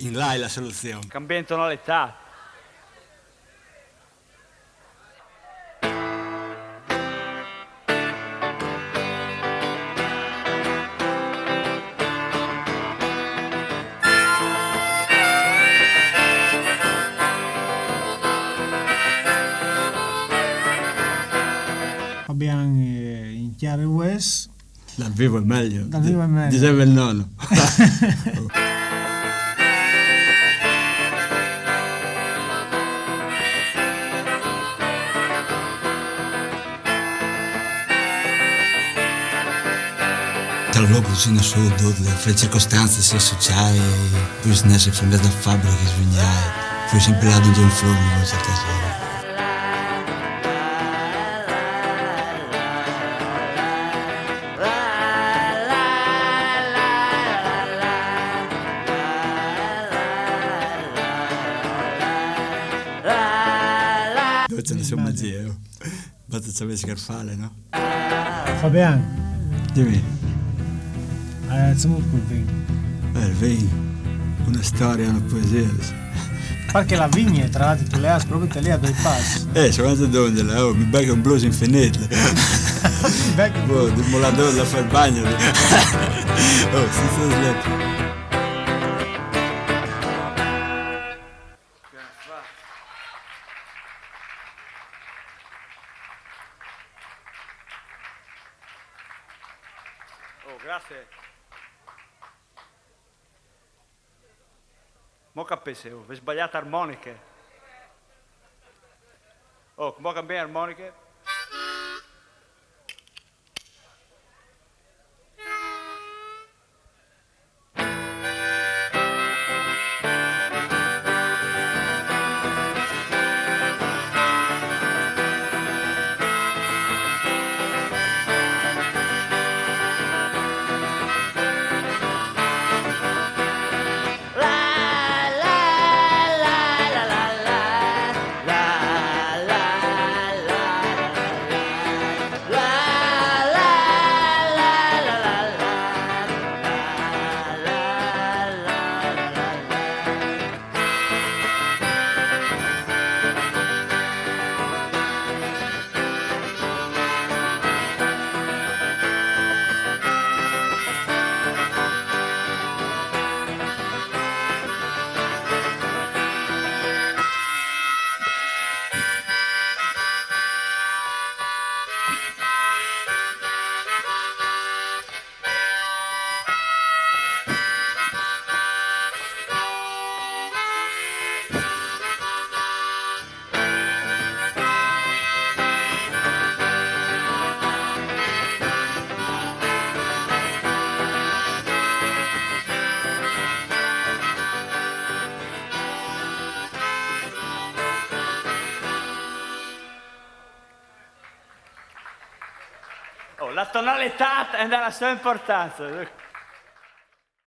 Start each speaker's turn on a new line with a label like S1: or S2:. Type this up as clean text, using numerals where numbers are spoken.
S1: in là è la soluzione.
S2: Cambiando tonalità.
S3: Abbiamo in chiaro West.
S1: Dal vivo è meglio.
S3: Dal vivo è meglio.
S1: Diceva il nonno.
S4: Tra logo così solo le circostanze se sociali, poi se ne si fa da fabbrica che svignai, poi sempre là dentro un flow, non c'è sera.
S1: Dove c'è la sua magia? Basta ci avessi scarfale, no?
S3: Fabian,
S1: Dimmi.
S3: siamo col vino.
S1: Il vino, una storia, una poesia.
S3: Perché la vigna, tra l'altro, tu le hai proprio lì a due passi.
S1: Sono donde mi becca un blues infinito. Boh, di molador da fare il bagno. Si sta slept.
S2: Oh, grazie. Mo capisci, vi sbagliate armoniche. Oh, mo cambiare armoniche. Oh, la tonalità è della sua importanza.